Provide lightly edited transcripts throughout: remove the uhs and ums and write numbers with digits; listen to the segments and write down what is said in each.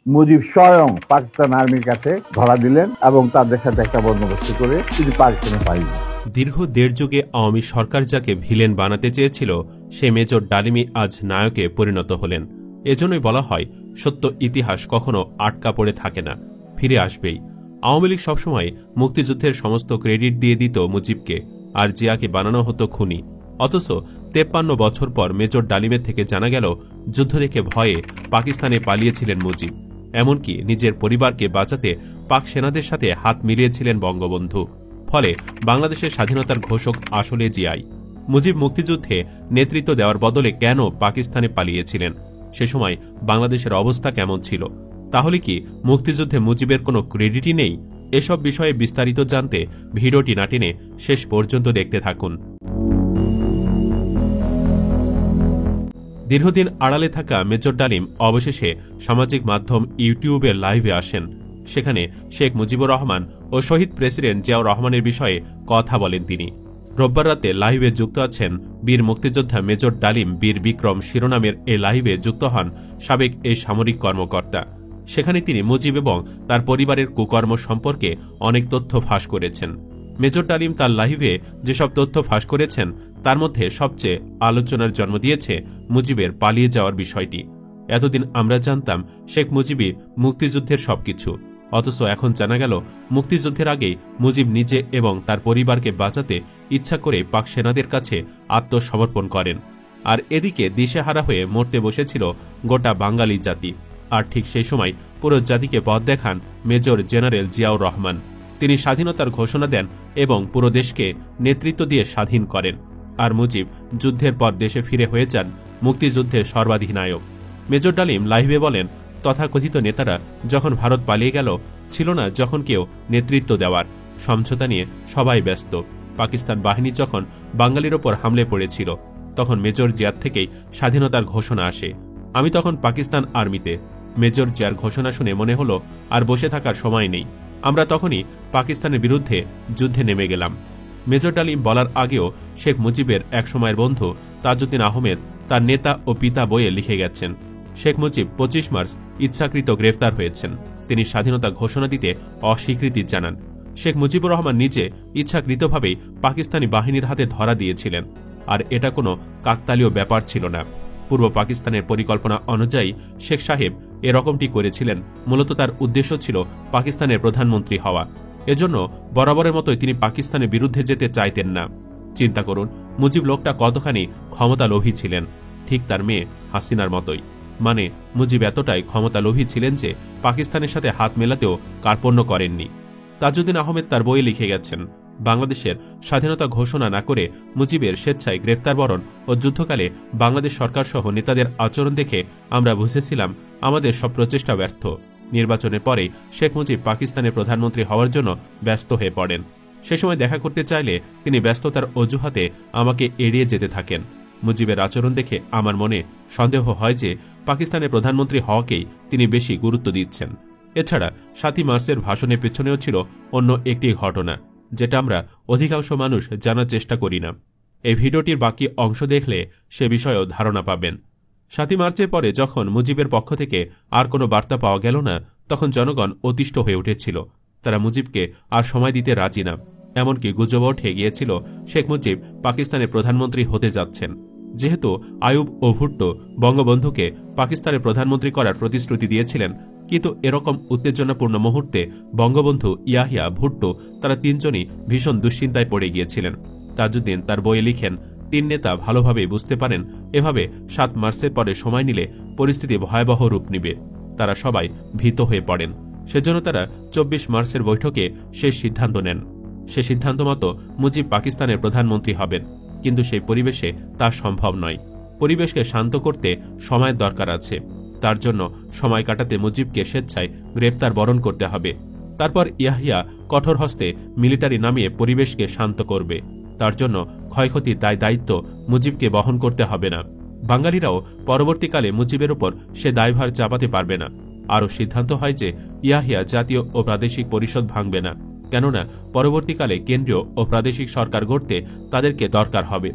মুজিব স্বয়ং পাকিস্তান আর্মির কাছে ধরা দিলেন এবং তাদের সাথে একটা বন্দোবস্ত করে তিনি পাকিস্তানে পালিয়ে। দীর্ঘ দেড় যুগে আওয়ামী সরকার যাকে ভিলেন বানাতে চেয়েছিল, সে মেজর ডালিমই আজ নায়কে পরিণত হলেন। এজন্যই বলা হয়, সত্য ইতিহাস কখনো আটকা পড়ে থাকে না, ফিরে আসবেই। আওয়ামী লীগ সবসময় মুক্তিযুদ্ধের সমস্ত ক্রেডিট দিয়ে দিত মুজিবকে, আর জিয়াকে বানানো হতো খুনি। অথচ 53 বছর পর মেজর ডালিমের থেকে জানা গেল, যুদ্ধ দেখে ভয়ে পাকিস্তানে পালিয়েছিলেন মুজিব। এমনকি নিজের পরিবারকে বাঁচাতে পাক সেনাদের সাথে হাত মিলিয়েছিলেন বঙ্গবন্ধু। ফলে বাংলাদেশের স্বাধীনতার ঘোষক আসলে জিয়াই। মুজিব মুক্তিযুদ্ধে নেতৃত্ব দেওয়ার বদলে কেন পাকিস্তানে পালিয়েছিলেন? সে সময় বাংলাদেশের অবস্থা কেমন ছিল? তাহলে কি মুক্তিযুদ্ধে মুজিবের কোনো ক্রেডিটই নেই? এসব বিষয়ে বিস্তারিত জানতে ভিডিওটি না টেনে শেষ পর্যন্ত দেখতে থাকুন। দীর্ঘদিন আড়ালে থাকা মেজর ডালিম অবশেষে সামাজিক মাধ্যম ইউটিউবের লাইভে আসেন। সেখানে শেখ মুজিবুর রহমান ও শহীদ প্রেসিডেন্ট জিয়াউর রহমানের বিষয়ে কথা বলেন তিনি। রোববার রাতে লাইভে যুক্ত আছেন বীর মুক্তিযোদ্ধা মেজর ডালিম বীর বিক্রম শিরোনামের এই লাইভে যুক্ত হন সাবেক এই সামরিক কর্মকর্তা। সেখানে তিনি মুজিব এবং তার পরিবারের কুকর্ম সম্পর্কে অনেক তথ্য ফাঁস করেছেন। মেজর ডালিম তার লাইভে যেসব তথ্য ফাঁস করেছেন, তার মধ্যে সবচেয়ে আলোচনার জন্ম দিয়েছে মুজিবের পালিয়ে যাওয়ার বিষয়টি। এতদিন আমরা জানতাম শেখ মুজিবই মুক্তিযুদ্ধের সবকিছু, অথচ এখন জানা গেল মুক্তিযুদ্ধের আগেই মুজিব নিজে এবং তার পরিবারকে বাঁচাতে ইচ্ছা করে পাক সেনাদের কাছে আত্মসমর্পণ করেন। আর এদিকে দিশেহারা হয়ে মরতে বসেছিল গোটা বাঙালি জাতি। আর ঠিক সেই সময় পুরো জাতিকে পথ দেখান মেজর জেনারেল জিয়াউর রহমান। তিনি স্বাধীনতার ঘোষণা দেন এবং পুরো দেশকে নেতৃত্ব দিয়ে স্বাধীন করেন। আর মুজিব যুদ্ধের পর দেশে ফিরে হয়ে যান মুক্তিযুদ্ধের সর্বাধিনায়ক। মেজর ডালিম লাইভে বলেন, তথাকথিত নেতারা যখন ভারত পালিয়ে গেল, ছিল না যখন কেউ নেতৃত্ব দেওয়ার। সমঝোতা নিয়ে সবাই ব্যস্ত। পাকিস্তান বাহিনী যখন বাঙালির ওপর হামলে পড়েছিল, তখন মেজর জিয়ার থেকেই স্বাধীনতার ঘোষণা আসে। আমি তখন পাকিস্তান আর্মিতে। মেজর জিয়ার ঘোষণা শুনে মনে হলো আর বসে থাকার সময় নেই। আমরা তখনই পাকিস্তানের বিরুদ্ধে যুদ্ধে নেমে গেলাম। মেজর ডালিম বলার আগেও শেখ মুজিবের এক সময়ের বন্ধু তাজউদ্দিন আহমেদ তার নেতা ও পিতা বইয়ে লিখে গেছেন, শেখ মুজিব 25 মার্চ ইচ্ছাকৃত গ্রেফতার হয়েছেন। তিনি স্বাধীনতা ঘোষণা দিতে অস্বীকৃতি জানান। শেখ মুজিবুর রহমান নিজে ইচ্ছাকৃতভাবেই পাকিস্তানি বাহিনীর হাতে ধরা দিয়েছিলেন। আর এটা কোনো কাকতালীয় ব্যাপার ছিল না। পূর্ব পাকিস্তানের পরিকল্পনা অনুযায়ী শেখ সাহেব এরকমটি করেছিলেন। মূলত তার উদ্দেশ্য ছিল পাকিস্তানের প্রধানমন্ত্রী হওয়া। এজন্য বরাবরের মতোই তিনি পাকিস্তানের বিরুদ্ধে যেতে চাইতেন না। চিন্তা করুন, মুজিব লোকটা কতখানি ক্ষমতা লোভী ছিলেন, ঠিক তার মেয়ে হাসিনার মতোই। মানে মুজিব এতটাই ক্ষমতা লোভী ছিলেন যে পাকিস্তানের সাথে হাত মেলাতেও কার্পণ্য করেননি। তাজউদ্দিন আহমেদ তার বইয়ে লিখে গেছেন, বাংলাদেশের স্বাধীনতা ঘোষণা না করে মুজিবের স্বেচ্ছায় গ্রেফতার বরণ ও যুদ্ধকালে বাংলাদেশ সরকার সহ নেতাদের আচরণ দেখে আমরা বুঝেছিলাম আমাদের সব প্রচেষ্টা ব্যর্থ। নির্বাচনের পরে শেখ মুজিব পাকিস্তানের প্রধানমন্ত্রী হওয়ার জন্য ব্যস্ত হয়ে পড়েন। সে সময় দেখা করতে চাইলে তিনি ব্যস্ততার অজুহাতে আমাকে এড়িয়ে যেতে থাকেন। মুজিবের আচরণ দেখে আমার মনে সন্দেহ হয় যে পাকিস্তানের প্রধানমন্ত্রী হওয়াকেই তিনি বেশি গুরুত্ব দিচ্ছেন। এছাড়া 7ই মার্চের ভাষণের পেছনেও ছিল অন্য একটি ঘটনা, যেটা আমরা অধিকাংশ মানুষ জানার চেষ্টা করি না। এই ভিডিওটির বাকি অংশ দেখলে সে বিষয়েও ধারণা পাবেন। 7ই মার্চের পরে যখন মুজিবের পক্ষ থেকে আর কোনো বার্তা পাওয়া গেল না, তখন জনগণ অতিষ্ঠ হয়ে উঠেছিল। তারা মুজিবকে আর সময় দিতে রাজি না। এমনকি গুজবও উঠে গিয়েছিল শেখ মুজিব পাকিস্তানের প্রধানমন্ত্রী হতে যাচ্ছেন। যেহেতু আইয়ুব ও ভুট্টো বঙ্গবন্ধুকে পাকিস্তানের প্রধানমন্ত্রী করার প্রতিশ্রুতি দিয়েছিলেন, কিন্তু এরকম উত্তেজনাপূর্ণ মুহূর্তে বঙ্গবন্ধু, ইয়াহিয়া, ভুট্টো তারা তিনজনই ভীষণ দুশ্চিন্তায় পড়ে গিয়েছিলেন। তাজউদ্দিন তার বইয়ে লিখেন, 3 নেতা ভালোভাবেই বুঝতে পারেন এভাবে 7 মার্চের পরে সময় নিলে পরিস্থিতি ভয়াবহ রূপ নিবে। তারা সবাই ভীত হয়ে পড়েন। সেজন্য তারা 24 মার্চের বৈঠকে শেষ সিদ্ধান্ত নেন। সে সিদ্ধান্ত মতো মুজিব পাকিস্তানের প্রধানমন্ত্রী হবেন। কিন্তু সেই পরিবেশে তা সম্ভব নয়। পরিবেশকে শান্ত করতে সময়ের দরকার আছে। তার জন্য সময় কাটাতে মুজিবকে স্বেচ্ছায় গ্রেফতার বরণ করতে হবে। তারপর ইয়াহিয়া কঠোর হস্তে মিলিটারি নামিয়ে পরিবেশকে শান্ত করবে। তার জন্য ক্ষয়ক্ষতির দায়িত্ব মুজিবকে বহন করতে হবে না। বাঙালিরাও পরবর্তীকালে মুজিবের উপর সে দায়ভার চাপাতে পারবে না। আরও সিদ্ধান্ত হয় যে ইয়াহিয়া জাতীয় ও প্রাদেশিক পরিষদ ভাঙবে না, কেননা পরবর্তীকালে কেন্দ্রীয় ও প্রাদেশিক সরকার গড়তে তাদেরকে দরকার হবে।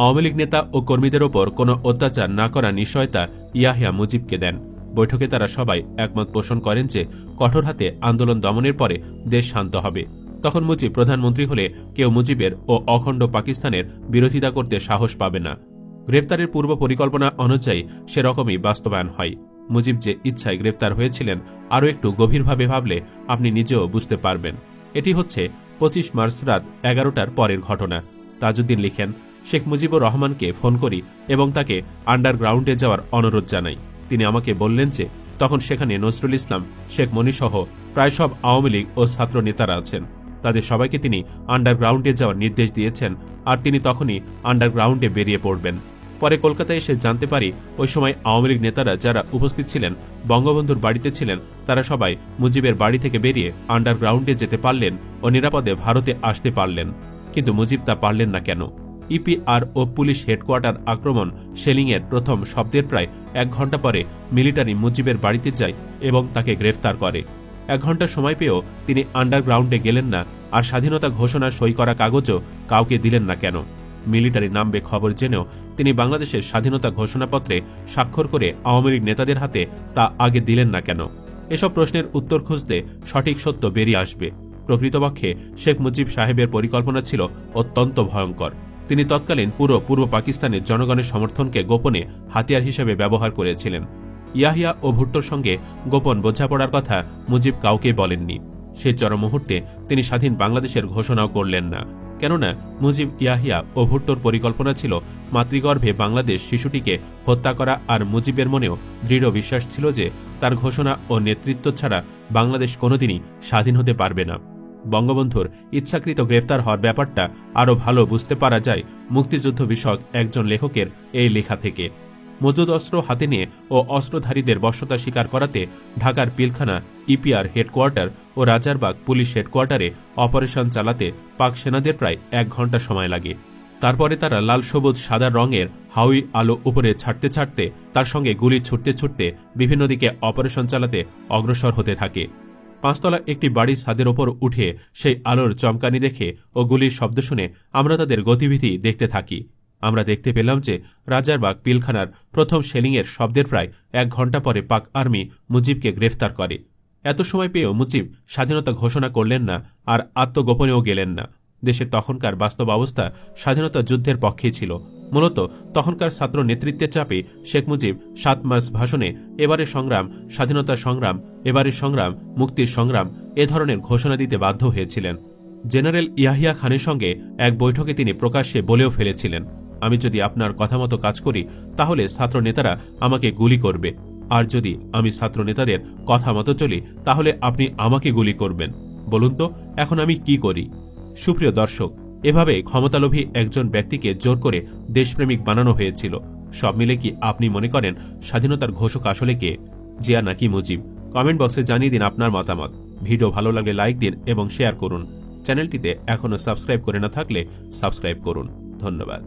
আওয়ামী লীগ নেতা ও কর্মীদের ওপর কোনো অত্যাচার না করার নিশ্চয়তা ইয়াহিয়া মুজিবকে দেন। বৈঠকে তারা সবাই একমত পোষণ করেন যে কঠোর হাতে আন্দোলন দমনের পরে দেশ শান্ত হবে। তখন মুজিব প্রধানমন্ত্রী হলে কেউ মুজিবের ও অখণ্ড পাকিস্তানের বিরোধিতা করতে সাহস পাবে না। গ্রেফতারের পূর্ব পরিকল্পনা অনুযায়ী সেরকমই বাস্তবায়ন হয়। মুজিব যে ইচ্ছায় গ্রেফতার হয়েছিলেন আরও একটু গভীরভাবে ভাবলে আপনি নিজেও বুঝতে পারবেন। এটি হচ্ছে 25 মার্চ রাত 11টার পরের ঘটনা। তাজউদ্দিন লিখেন, শেখ মুজিবুর রহমানকে ফোন করি এবং তাকে আন্ডারগ্রাউন্ডে যাওয়ার অনুরোধ জানাই। তিনি আমাকে বললেন যে তখন সেখানে নজরুল ইসলাম, শেখ মনিসহ প্রায় সব আওয়ামী লীগ ও ছাত্র নেতারা আছেন। তাদের সবাইকে তিনি আন্ডারগ্রাউন্ডে যাওয়ার নির্দেশ দিয়েছেন আর তিনি তখনই আন্ডারগ্রাউন্ডে বেরিয়ে পড়বেন। পরে কলকাতায় এসে জানতে পারি ওই সময় আওয়ামী লীগ নেতারা যারা উপস্থিত ছিলেন বঙ্গবন্ধুর বাড়িতে ছিলেন, তারা সবাই মুজিবের বাড়ি থেকে বেরিয়ে আন্ডারগ্রাউন্ডে যেতে পারলেন ও নিরাপদে ভারতে আসতে পারলেন। কিন্তু মুজিব তা পারলেন না কেন? ইপিআর ও পুলিশ হেডকোয়ার্টার আক্রমণ শেলিংয়ের প্রথম শব্দের প্রায় 1 ঘণ্টা পরে মিলিটারি মুজিবের বাড়িতে যায় এবং তাকে গ্রেফতার করে। 1 ঘণ্টা সময় পেয়েও তিনি আন্ডারগ্রাউন্ডে গেলেন না আর স্বাধীনতা ঘোষণার সই করা কাগজও কাউকে দিলেন না কেন? মিলিটারি নামবে খবর জেনেও তিনি বাংলাদেশের স্বাধীনতা ঘোষণাপত্রে স্বাক্ষর করে আওয়ামী লীগ নেতাদের হাতে তা আগে দিলেন না কেন? এসব প্রশ্নের উত্তর খুঁজতে সঠিক সত্য বেরিয়ে আসবে। প্রকৃতপক্ষে শেখ মুজিব সাহেবের পরিকল্পনা ছিল অত্যন্ত ভয়ঙ্কর। তিনি তৎকালীন পুরো পূর্ব পাকিস্তানের জনগণের সমর্থনকে গোপনে হাতিয়ার হিসেবে ব্যবহার করেছিলেন। ইয়াহিয়া ও ভুট্টোর সঙ্গে গোপন বোঝাপড়ার কথা মুজিব কাউকে বলেননি। সেই চরম মুহূর্তে তিনি স্বাধীন বাংলাদেশের ঘোষণাও করলেন না, কেননা মুজিব, ইয়াহিয়া ও ভুট্টোর পরিকল্পনা ছিল মাতৃগর্ভে বাংলাদেশ শিশুটিকে হত্যা করা। আর মুজিবের মনেও দৃঢ় বিশ্বাস ছিল যে তার ঘোষণা ও নেতৃত্ব ছাড়া বাংলাদেশ কোনোদিনই স্বাধীন হতে পারবে না। বঙ্গবন্ধুর ইচ্ছাকৃত গ্রেফতার হওয়ার ব্যাপারটা আরও ভালো বুঝতে পারা যায় মুক্তিযুদ্ধ বিষয়ক একজন লেখকের এই লেখা থেকে। মজুদ অস্ত্র হাতে নিয়ে ও অস্ত্রধারীদের বশ্যতা স্বীকার করাতে ঢাকার পিলখানা, ইপিআর হেডকোয়ার্টার ও রাজারবাগ পুলিশ হেডকোয়ার্টারে অপারেশন চালাতে পাক সেনাদের প্রায় 1 ঘণ্টা সময় লাগে। তারপরে তারা লাল, সবুজ, সাদা রঙের হাউই আলো উপরে ছাড়তে ছাড়তে তার সঙ্গে গুলি ছুটতে ছুটতে বিভিন্ন দিকে অপারেশন চালাতে অগ্রসর হতে থাকে। 5 তলা একটি বাড়ির ছাদের ওপর উঠে সেই আলোর চমকানি দেখে ও গুলির শব্দ শুনে আমরা তাদের গতিবিধি দেখতে থাকি। আমরা দেখতে পেলাম যে রাজারবাগ পিলখানার প্রথম শেলিংয়ের শব্দের প্রায় 1 ঘণ্টা পরে পাক আর্মি মুজিবকে গ্রেফতার করে। এত সময় পেয়েও মুজিব স্বাধীনতা ঘোষণা করলেন না আর আত্মগোপনেও গেলেন না। দেশের তখনকার বাস্তব অবস্থা স্বাধীনতা যুদ্ধের পক্ষেই ছিল। মূলত তখনকার ছাত্র নেতৃত্বের চাপে শেখ মুজিব 7 মার্চ ভাষণে এবারের সংগ্রাম স্বাধীনতা সংগ্রাম, এবারের সংগ্রাম মুক্তির সংগ্রাম এ ধরনের ঘোষণা দিতে বাধ্য হয়েছিলেন। জেনারেল ইয়াহিয়া খানের সঙ্গে এক বৈঠকে তিনি প্রকাশ্যে বলেও ফেলেছিলেন, আমি যদি আপনার কথা মতো কাজ করি তাহলে ছাত্র নেতারা আমাকে গুলি করবে, আর যদি আমি ছাত্র নেতাদের কথা মতো চলি তাহলে আপনি আমাকে গুলি করবেন। বলুন তো এখন আমি কি করি? সুপ্রিয় দর্শক, এভাবে ক্ষমতালোভী একজন ব্যক্তিকে জোর করে দেশপ্রেমিক বানানো হয়েছিল। সব মিলে কি আপনি মনে করেন স্বাধীনতার ঘোষক আসলে কে, জিয়া নাকি মুজিব? কমেন্ট বক্সে জানিয়ে দিন আপনার মতামত। ভিডিও ভালো লাগলে লাইক দিন এবং শেয়ার করুন। চ্যানেলটিতে এখনও সাবস্ক্রাইব করে না থাকলে সাবস্ক্রাইব করুন। ধন্যবাদ।